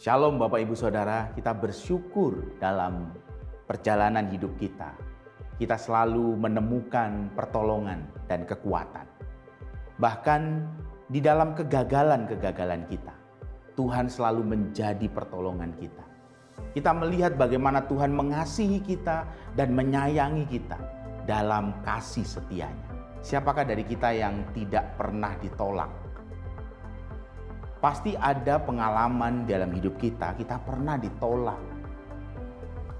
Shalom Bapak Ibu Saudara, kita bersyukur dalam perjalanan hidup kita. Kita selalu menemukan pertolongan dan kekuatan. Bahkan di dalam kegagalan-kegagalan kita, Tuhan selalu menjadi pertolongan kita. Kita melihat bagaimana Tuhan mengasihi kita dan menyayangi kita dalam kasih setianya. Siapakah dari kita yang tidak pernah ditolak? Pasti ada pengalaman dalam hidup kita pernah ditolak.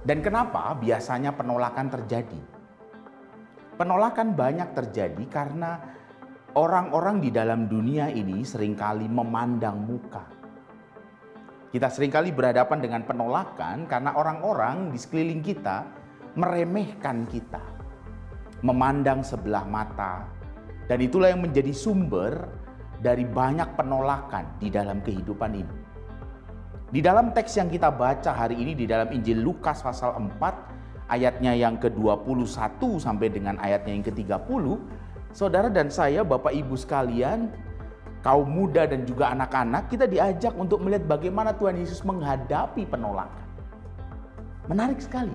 Dan kenapa biasanya penolakan terjadi? Penolakan banyak terjadi karena orang-orang di dalam dunia ini seringkali memandang muka. Kita seringkali berhadapan dengan penolakan karena orang-orang di sekeliling kita meremehkan kita, memandang sebelah mata, dan itulah yang menjadi sumber dari banyak penolakan di dalam kehidupan ini. Di dalam teks yang kita baca hari ini di dalam Injil Lukas pasal 4 ayatnya yang ke-21 sampai dengan ayatnya yang ke-30, saudara dan saya, Bapak Ibu sekalian, kaum muda dan juga anak-anak, kita diajak untuk melihat bagaimana Tuhan Yesus menghadapi penolakan. Menarik sekali.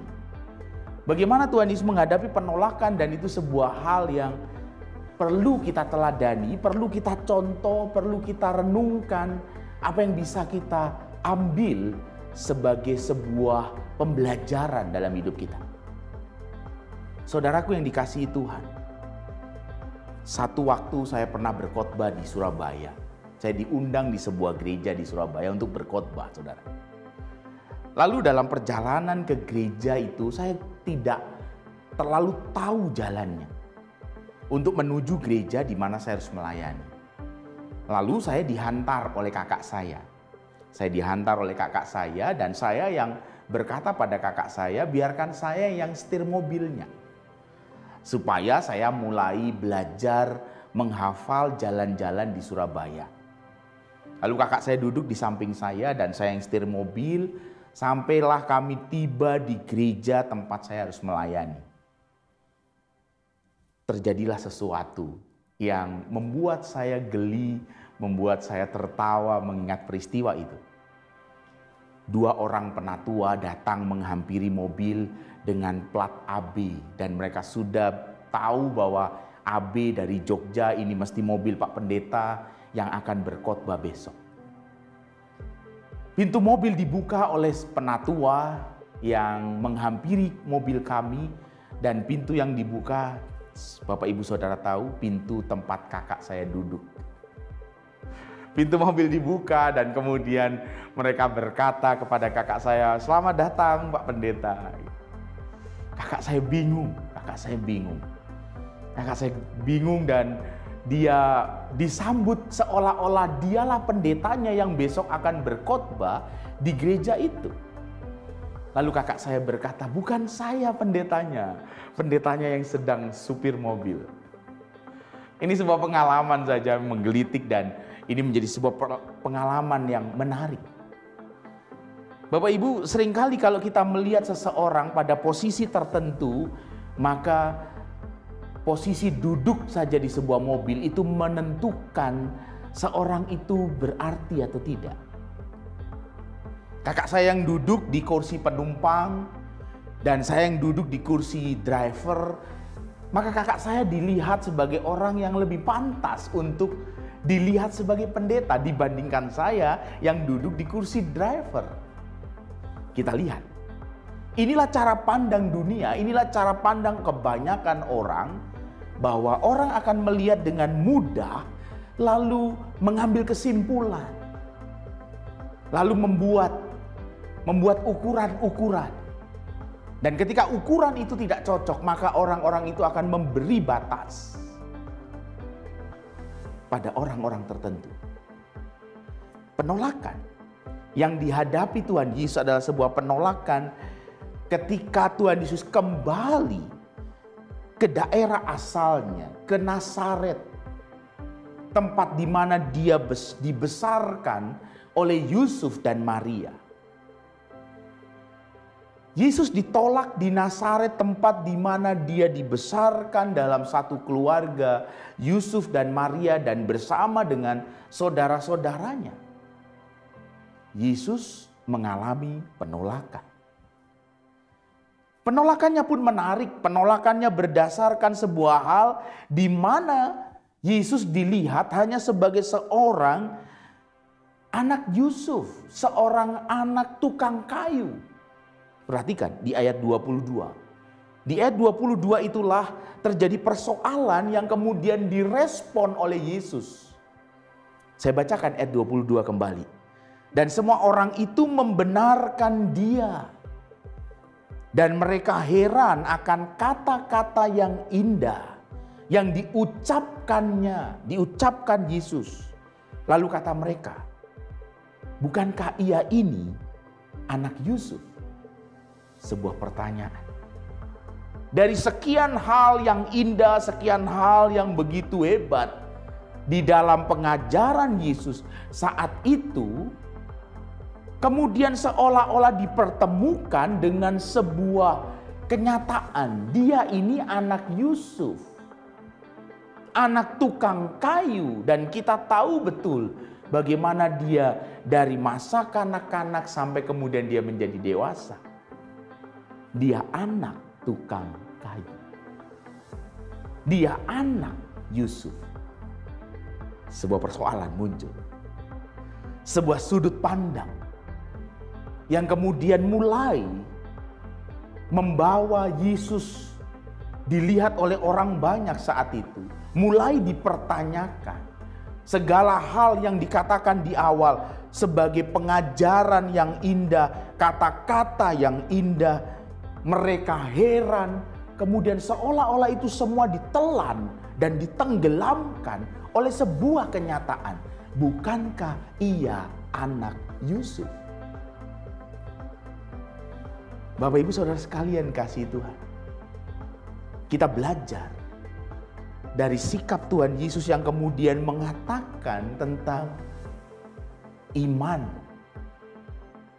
Bagaimana Tuhan Yesus menghadapi penolakan, dan itu sebuah hal yang perlu kita teladani, perlu kita contoh, perlu kita renungkan, apa yang bisa kita ambil sebagai sebuah pembelajaran dalam hidup kita. Saudaraku yang dikasihi Tuhan, satu waktu saya pernah berkhotbah di Surabaya. Saya diundang di sebuah gereja di Surabaya untuk berkhotbah, saudara. Lalu dalam perjalanan ke gereja itu saya tidak terlalu tahu jalannya untuk menuju gereja di mana saya harus melayani. Lalu saya dihantar oleh kakak saya. Saya dihantar oleh kakak saya dan saya yang berkata pada kakak saya, biarkan saya yang setir mobilnya. Supaya saya mulai belajar menghafal jalan-jalan di Surabaya. Lalu kakak saya duduk di samping saya dan saya yang setir mobil. Sampailah kami tiba di gereja tempat saya harus melayani. Terjadilah sesuatu yang membuat saya geli, membuat saya tertawa mengingat peristiwa itu. Dua orang penatua datang menghampiri mobil dengan plat AB dan mereka sudah tahu bahwa AB dari Jogja ini mesti mobil Pak Pendeta yang akan berkhotbah besok. Pintu mobil dibuka oleh penatua yang menghampiri mobil kami, dan pintu yang dibuka, Bapak Ibu Saudara tahu, pintu tempat kakak saya duduk. Pintu mobil dibuka dan kemudian mereka berkata kepada kakak saya, "Selamat datang Pak Pendeta." Kakak saya bingung. Kakak saya bingung dan dia disambut seolah-olah dialah pendetanya yang besok akan berkhotbah di gereja itu. Lalu kakak saya berkata, "Bukan saya pendetanya. Pendetanya yang sedang supir mobil." Ini sebuah pengalaman saja menggelitik dan ini menjadi sebuah pengalaman yang menarik. Bapak Ibu, seringkali kalau kita melihat seseorang pada posisi tertentu, maka posisi duduk saja di sebuah mobil itu menentukan seorang itu berarti atau tidak. Kakak saya yang duduk di kursi penumpang dan saya yang duduk di kursi driver, maka kakak saya dilihat sebagai orang yang lebih pantas untuk dilihat sebagai pendeta dibandingkan saya yang duduk di kursi driver. Kita lihat, inilah cara pandang dunia, inilah cara pandang kebanyakan orang, bahwa orang akan melihat dengan mudah lalu mengambil kesimpulan, lalu membuat ukuran-ukuran. Dan ketika ukuran itu tidak cocok, maka orang-orang itu akan memberi batas pada orang-orang tertentu. Penolakan yang dihadapi Tuhan Yesus adalah sebuah penolakan ketika Tuhan Yesus kembali ke daerah asalnya, ke Nazaret, tempat di mana dia dibesarkan oleh Yusuf dan Maria. Yesus ditolak di Nazaret, tempat di mana dia dibesarkan dalam satu keluarga, Yusuf dan Maria, dan bersama dengan saudara-saudaranya. Yesus mengalami penolakan. Penolakannya pun menarik. Penolakannya berdasarkan sebuah hal di mana Yesus dilihat hanya sebagai seorang anak Yusuf, seorang anak tukang kayu. Perhatikan di ayat 22. Di ayat 22 itulah terjadi persoalan yang kemudian direspon oleh Yesus. Saya bacakan ayat 22 kembali. Dan semua orang itu membenarkan dia. Dan mereka heran akan kata-kata yang indah yang diucapkan Yesus. Lalu kata mereka, bukankah ia ini anak Yusuf? Sebuah pertanyaan. Dari sekian hal yang indah, sekian hal yang begitu hebat di dalam pengajaran Yesus saat itu, kemudian seolah-olah dipertemukan dengan sebuah kenyataan. Dia ini anak Yusuf, anak tukang kayu, dan kita tahu betul bagaimana dia dari masa kanak-kanak sampai kemudian dia menjadi dewasa. Dia anak tukang kayu. Dia anak Yusuf. Sebuah persoalan muncul. Sebuah sudut pandang yang kemudian mulai membawa Yesus dilihat oleh orang banyak saat itu. Mulai dipertanyakan. Segala hal yang dikatakan di awal sebagai pengajaran yang indah, kata-kata yang indah, mereka heran. Kemudian seolah-olah itu semua ditelan dan ditenggelamkan oleh sebuah kenyataan. Bukankah ia anak Yusuf? Bapak Ibu Saudara sekalian kasih Tuhan. Kita belajar dari sikap Tuhan Yesus yang kemudian mengatakan tentang iman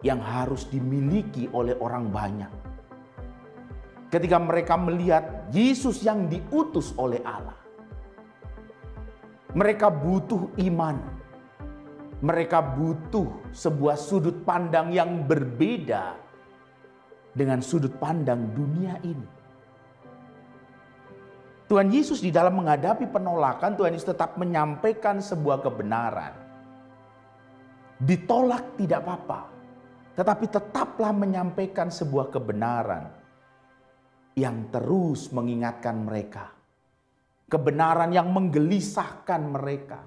yang harus dimiliki oleh orang banyak. Ketika mereka melihat Yesus yang diutus oleh Allah, mereka butuh iman. Mereka butuh sebuah sudut pandang yang berbeda dengan sudut pandang dunia ini. Tuhan Yesus di dalam menghadapi penolakan, Tuhan Yesus tetap menyampaikan sebuah kebenaran. Ditolak tidak apa-apa, tetapi tetaplah menyampaikan sebuah kebenaran yang terus mengingatkan mereka. Kebenaran yang menggelisahkan mereka.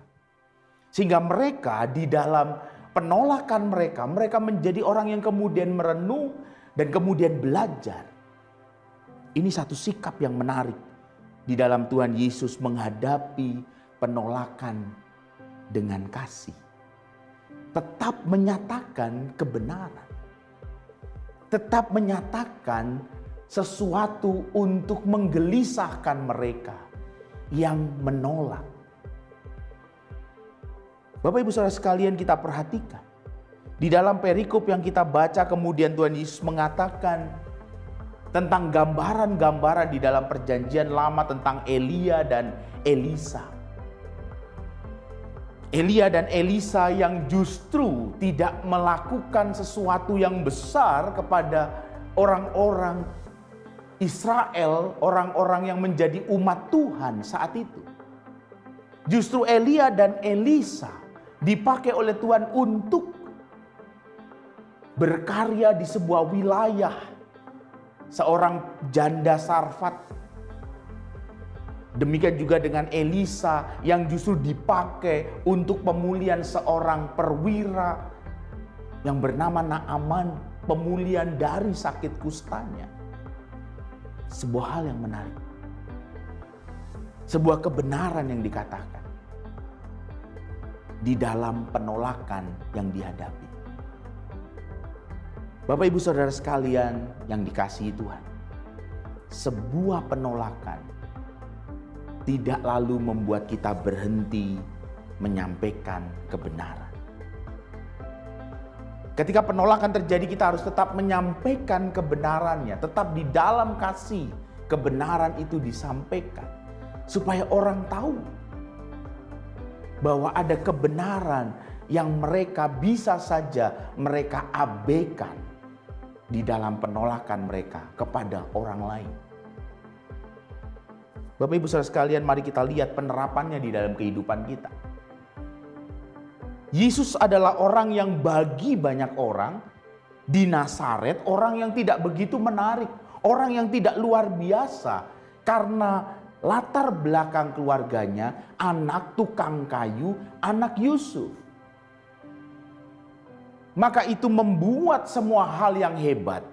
Sehingga mereka di dalam penolakan mereka, mereka menjadi orang yang kemudian merenung dan kemudian belajar. Ini satu sikap yang menarik di dalam Tuhan Yesus menghadapi penolakan dengan kasih. Tetap menyatakan kebenaran. Tetap menyatakan sesuatu untuk menggelisahkan mereka yang menolak. Bapak Ibu Saudara sekalian, kita perhatikan. Di dalam perikop yang kita baca kemudian Tuhan Yesus mengatakan tentang gambaran-gambaran di dalam perjanjian lama tentang Elia dan Elisa. Elia dan Elisa yang justru tidak melakukan sesuatu yang besar kepada orang-orang Israel, orang-orang yang menjadi umat Tuhan saat itu. Justru Elia dan Elisa dipakai oleh Tuhan untuk berkarya di sebuah wilayah. Seorang janda Sarfat. Demikian juga dengan Elisa yang justru dipakai untuk pemulihan seorang perwira yang bernama Naaman, pemulihan dari sakit kustanya. Sebuah hal yang menarik. Sebuah kebenaran yang dikatakan di dalam penolakan yang dihadapi. Bapak Ibu Saudara sekalian yang dikasihi Tuhan, sebuah penolakan tidak lalu membuat kita berhenti menyampaikan kebenaran. Ketika penolakan terjadi, kita harus tetap menyampaikan kebenarannya, tetap di dalam kasih kebenaran itu disampaikan supaya orang tahu bahwa ada kebenaran yang mereka bisa saja mereka abaikan di dalam penolakan mereka kepada orang lain. Bapak Ibu Saudara sekalian, mari kita lihat penerapannya di dalam kehidupan kita. Yesus adalah orang yang bagi banyak orang di Nazaret, orang yang tidak begitu menarik, orang yang tidak luar biasa karena latar belakang keluarganya anak tukang kayu, anak Yusuf. Maka itu membuat semua hal yang hebat,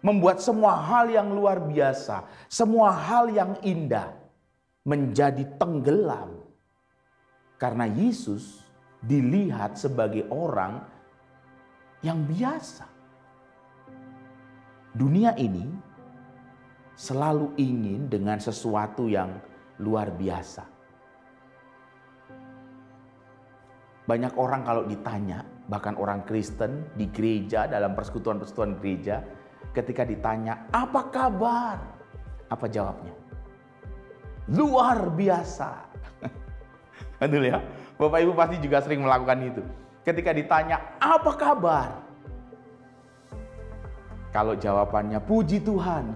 membuat semua hal yang luar biasa, semua hal yang indah menjadi tenggelam. Karena Yesus dilihat sebagai orang yang biasa. Dunia ini selalu ingin dengan sesuatu yang luar biasa. Banyak orang kalau ditanya, bahkan orang Kristen di gereja, dalam persekutuan-persekutuan gereja, ketika ditanya, apa kabar? Apa jawabnya? Luar biasa. Betul ya? Bapak Ibu pasti juga sering melakukan itu. Ketika ditanya, apa kabar? Kalau jawabannya, puji Tuhan,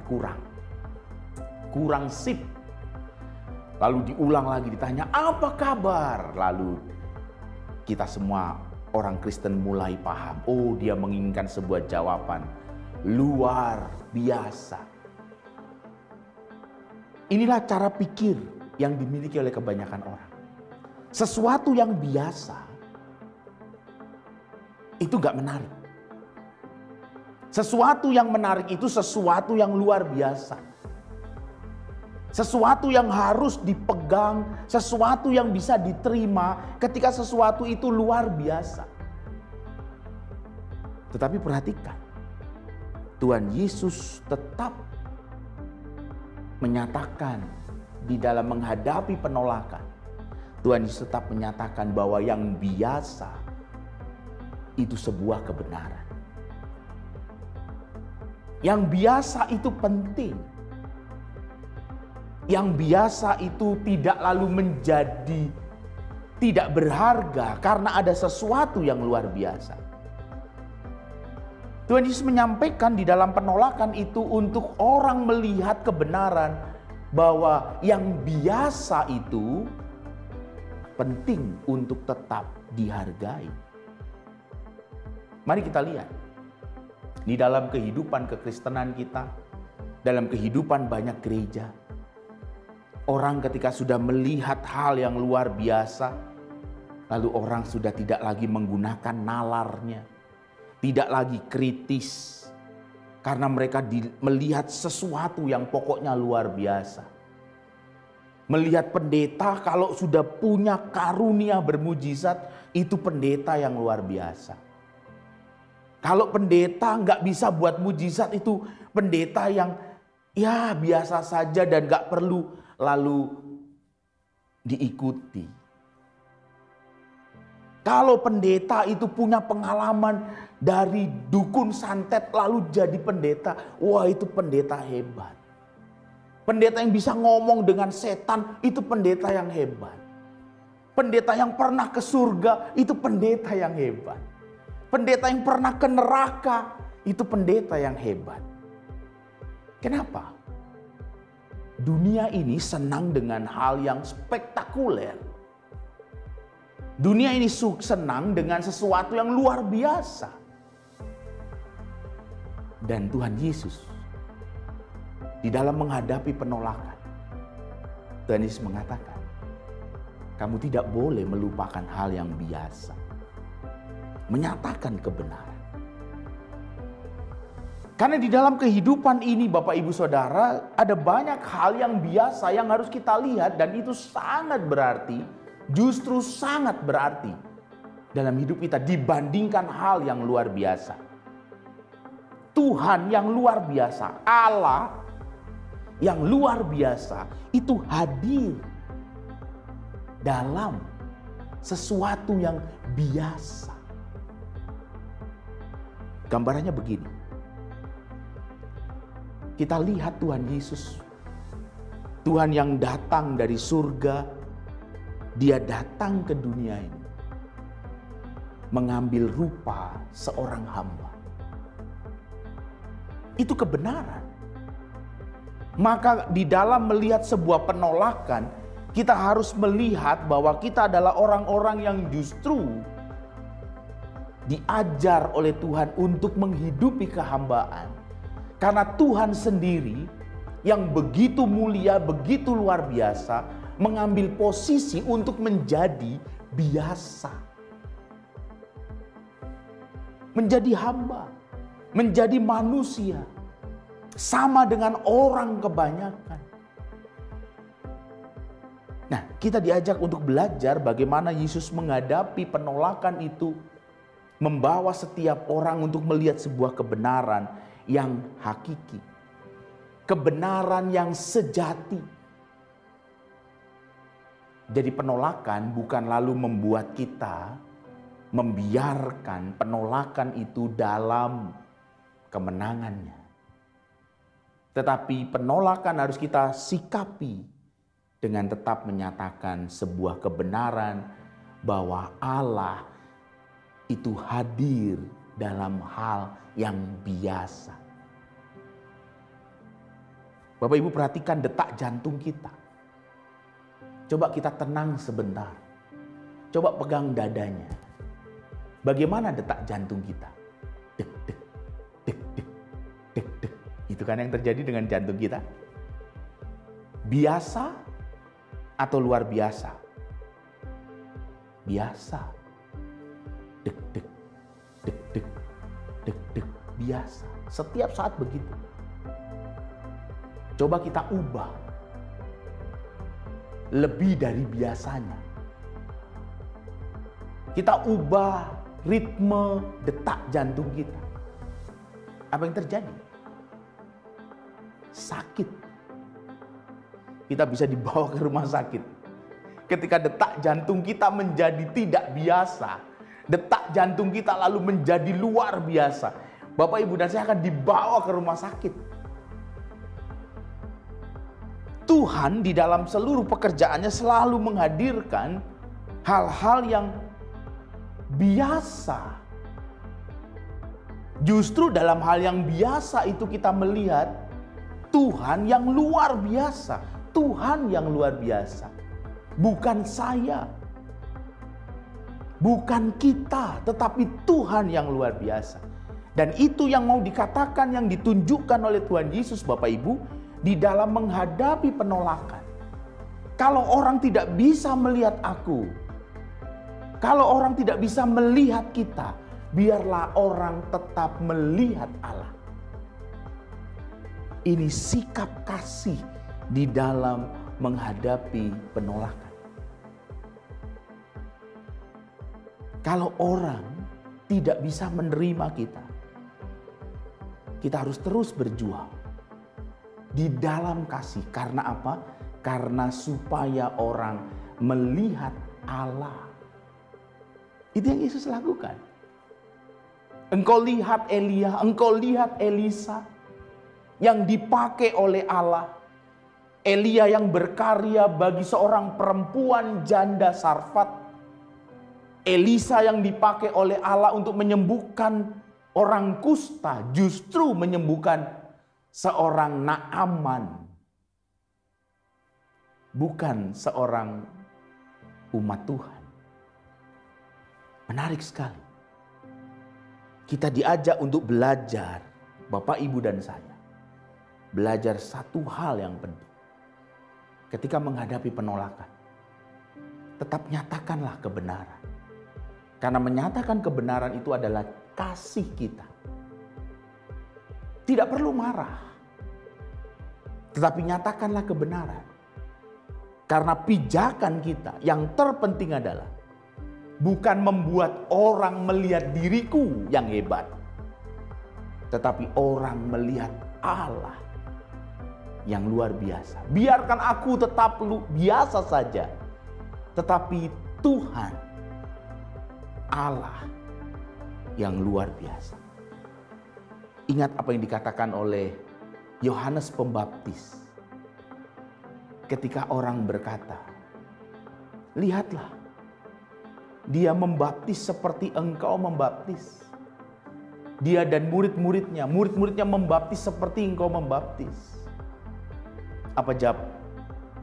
kurang sip. Lalu diulang lagi ditanya, apa kabar? Lalu kita semua orang Kristen mulai paham. Oh, dia menginginkan sebuah jawaban luar biasa. Inilah cara pikir yang dimiliki oleh kebanyakan orang. Sesuatu yang biasa itu gak menarik. Sesuatu yang menarik itu sesuatu yang luar biasa. Sesuatu yang harus dipegang, sesuatu yang bisa diterima ketika sesuatu itu luar biasa. Tetapi perhatikan, Tuhan Yesus tetap menyatakan di dalam menghadapi penolakan. Tuhan Yesus tetap menyatakan bahwa yang biasa itu sebuah kebenaran. Yang biasa itu penting. Yang biasa itu tidak lalu menjadi tidak berharga karena ada sesuatu yang luar biasa. Tuhan Yesus menyampaikan di dalam penolakan itu untuk orang melihat kebenaran bahwa yang biasa itu penting untuk tetap dihargai. Mari kita lihat di dalam kehidupan kekristenan kita, dalam kehidupan banyak gereja. Orang ketika sudah melihat hal yang luar biasa, lalu orang sudah tidak lagi menggunakan nalarnya, tidak lagi kritis, karena mereka melihat sesuatu yang pokoknya luar biasa. Melihat pendeta kalau sudah punya karunia bermujizat, itu pendeta yang luar biasa. Kalau pendeta nggak bisa buat mujizat, itu pendeta yang ya biasa saja dan nggak perlu lalu diikuti. Kalau pendeta itu punya pengalaman dari dukun santet lalu jadi pendeta, wah itu pendeta hebat. Pendeta yang bisa ngomong dengan setan, itu pendeta yang hebat. Pendeta yang pernah ke surga, itu pendeta yang hebat. Pendeta yang pernah ke neraka, itu pendeta yang hebat. Kenapa? Dunia ini senang dengan hal yang spektakuler. Dunia ini senang dengan sesuatu yang luar biasa. Dan Tuhan Yesus di dalam menghadapi penolakan, Tuhan Yesus mengatakan, kamu tidak boleh melupakan hal yang biasa. Menyatakan kebenaran. Karena di dalam kehidupan ini Bapak Ibu Saudara, ada banyak hal yang biasa yang harus kita lihat, dan itu sangat berarti, justru sangat berarti dalam hidup kita dibandingkan hal yang luar biasa. Tuhan yang luar biasa, Allah yang luar biasa itu hadir dalam sesuatu yang biasa. Gambarannya begini. Kita lihat Tuhan Yesus, Tuhan yang datang dari surga, dia datang ke dunia ini. mengambil rupa seorang hamba. Itu kebenaran. Maka di dalam melihat sebuah penolakan, kita harus melihat bahwa kita adalah orang-orang yang justru diajar oleh Tuhan untuk menghidupi kehambaan. Karena Tuhan sendiri yang begitu mulia, begitu luar biasa, mengambil posisi untuk menjadi biasa. Menjadi hamba, menjadi manusia. Sama dengan orang kebanyakan. Nah, kita diajak untuk belajar bagaimana Yesus menghadapi penolakan itu. Membawa setiap orang untuk melihat sebuah kebenaran yang hakiki. Kebenaran yang sejati. Jadi penolakan bukan lalu membuat kita membiarkan penolakan itu dalam kemenangannya. Tetapi penolakan harus kita sikapi dengan tetap menyatakan sebuah kebenaran bahwa Allah itu hadir dalam hal yang biasa. Bapak Ibu perhatikan detak jantung kita. Coba kita tenang sebentar. Coba pegang dadanya. Bagaimana detak jantung kita? Dek, dek, dek, dek, dek, dek. Itu kan yang terjadi dengan jantung kita. Biasa atau luar biasa? Biasa. Dek, dek, dek, dek, dek, dek. Biasa. Setiap saat begitu. Coba kita ubah. Lebih dari biasanya. Kita ubah ritme detak jantung kita. Apa yang terjadi? Sakit. Kita bisa dibawa ke rumah sakit. Ketika detak jantung kita menjadi tidak biasa, detak jantung kita lalu menjadi luar biasa, Bapak Ibu dan saya akan dibawa ke rumah sakit. Tuhan di dalam seluruh pekerjaannya selalu menghadirkan hal-hal yang biasa. Justru dalam hal yang biasa itu kita melihat Tuhan yang luar biasa. Tuhan yang luar biasa. Bukan saya. Bukan kita. Tetapi Tuhan yang luar biasa. Dan itu yang mau dikatakan, yang ditunjukkan oleh Tuhan Yesus Bapak Ibu. Di dalam menghadapi penolakan. Kalau orang tidak bisa melihat aku. Kalau orang tidak bisa melihat kita. Biarlah orang tetap melihat Allah. Ini sikap kasih di dalam menghadapi penolakan. Kalau orang tidak bisa menerima kita, kita harus terus berjuang di dalam kasih. Karena apa? Karena supaya orang melihat Allah. Itu yang Yesus lakukan. Engkau lihat Elia, engkau lihat Elisa yang dipakai oleh Allah. Elia yang berkarya bagi seorang perempuan janda Sarfat. Elisa yang dipakai oleh Allah untuk menyembuhkan orang kusta, justru menyembuhkan seorang Naaman. Bukan seorang umat Tuhan. Menarik sekali. Kita diajak untuk belajar, Bapak, Ibu, dan saya. Belajar satu hal yang penting. Ketika menghadapi penolakan, tetap nyatakanlah kebenaran. Karena menyatakan kebenaran itu adalah kasih kita. Tidak perlu marah. Tetapi nyatakanlah kebenaran. Karena pijakan kita yang terpenting adalah bukan membuat orang melihat diriku yang hebat. Tetapi orang melihat Allah yang luar biasa. Biarkan aku tetap biasa saja. Tetapi Tuhan Allah yang luar biasa. Ingat apa yang dikatakan oleh Yohanes Pembaptis. Ketika orang berkata, lihatlah, Dia membaptis seperti engkau membaptis. Dia dan murid-muridnya membaptis seperti engkau membaptis. Apa jawab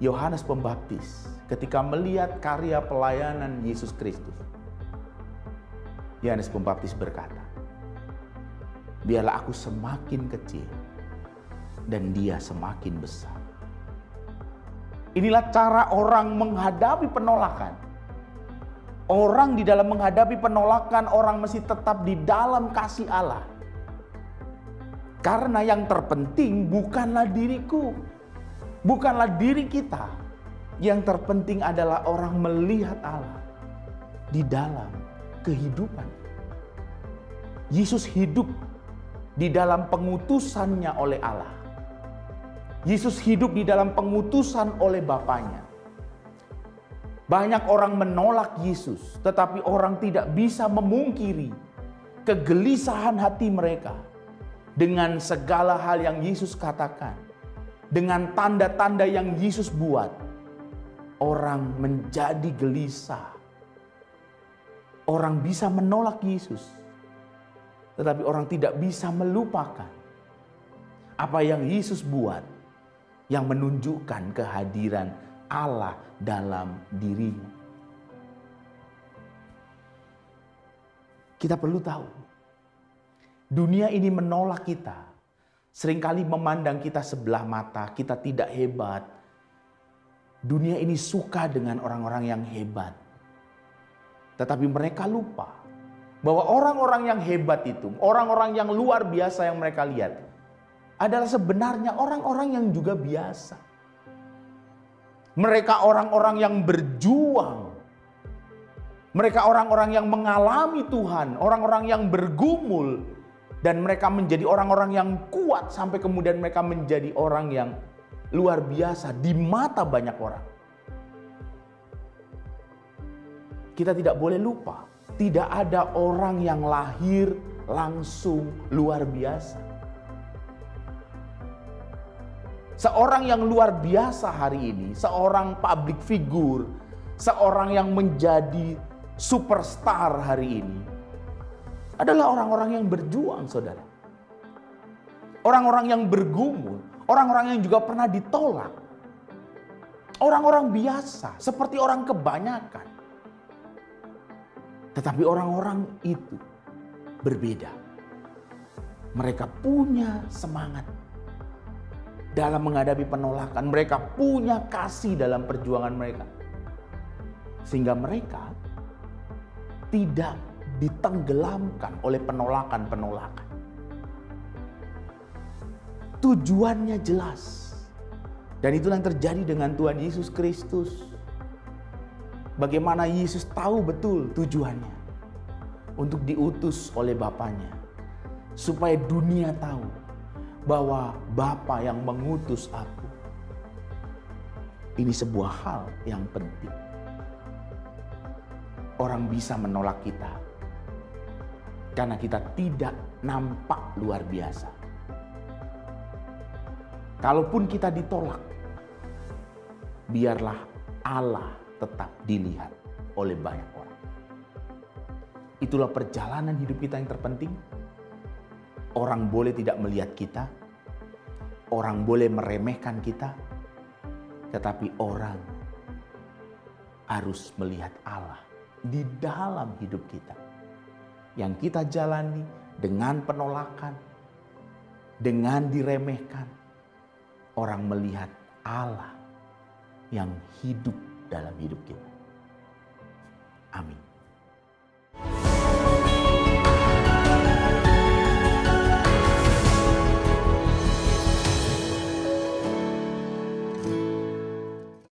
Yohanes Pembaptis ketika melihat karya pelayanan Yesus Kristus? Yohanes Pembaptis berkata, biarlah aku semakin kecil dan dia semakin besar. Inilah cara orang menghadapi penolakan. Orang di dalam menghadapi penolakan, orang mesti tetap di dalam kasih Allah. Karena yang terpenting bukanlah diriku, bukanlah diri kita. Yang terpenting adalah orang melihat Allah di dalam kehidupan. Yesus hidup di dalam pengutusannya oleh Allah. Yesus hidup di dalam pengutusan oleh Bapanya. Banyak orang menolak Yesus, tetapi orang tidak bisa memungkiri kegelisahan hati mereka dengan segala hal yang Yesus katakan, dengan tanda-tanda yang Yesus buat. Orang menjadi gelisah. Orang bisa menolak Yesus, tetapi orang tidak bisa melupakan apa yang Yesus buat, yang menunjukkan kehadiran Allah dalam dirinya. Kita perlu tahu, dunia ini menolak kita. Seringkali memandang kita sebelah mata, kita tidak hebat. Dunia ini suka dengan orang-orang yang hebat. Tetapi mereka lupa bahwa orang-orang yang hebat itu, orang-orang yang luar biasa yang mereka lihat, adalah sebenarnya orang-orang yang juga biasa. Mereka orang-orang yang berjuang. Mereka orang-orang yang mengalami Tuhan, orang-orang yang bergumul. Dan mereka menjadi orang-orang yang kuat sampai kemudian mereka menjadi orang yang luar biasa di mata banyak orang. Kita tidak boleh lupa, tidak ada orang yang lahir langsung luar biasa. Seorang yang luar biasa hari ini, seorang public figure, seorang yang menjadi superstar hari ini, adalah orang-orang yang berjuang, saudara. Orang-orang yang bergumul, orang-orang yang juga pernah ditolak. Orang-orang biasa, seperti orang kebanyakan. Tetapi orang-orang itu berbeda. Mereka punya semangat dalam menghadapi penolakan. Mereka punya kasih dalam perjuangan mereka. Sehingga mereka tidak ditenggelamkan oleh penolakan-penolakan. Tujuannya jelas. Dan itulah yang terjadi dengan Tuhan Yesus Kristus. Bagaimana Yesus tahu betul tujuannya. Untuk diutus oleh Bapanya. Supaya dunia tahu bahwa Bapa yang mengutus aku. Ini sebuah hal yang penting. Orang bisa menolak kita karena kita tidak nampak luar biasa. Kalaupun kita ditolak, biarlah Allah tetap dilihat oleh banyak orang. Itulah perjalanan hidup kita yang terpenting. Orang boleh tidak melihat kita, orang boleh meremehkan kita, tetapi orang harus melihat Allah di dalam hidup kita. Yang kita jalani dengan penolakan, dengan diremehkan, orang melihat Allah yang hidup dalam hidup kita. Amin.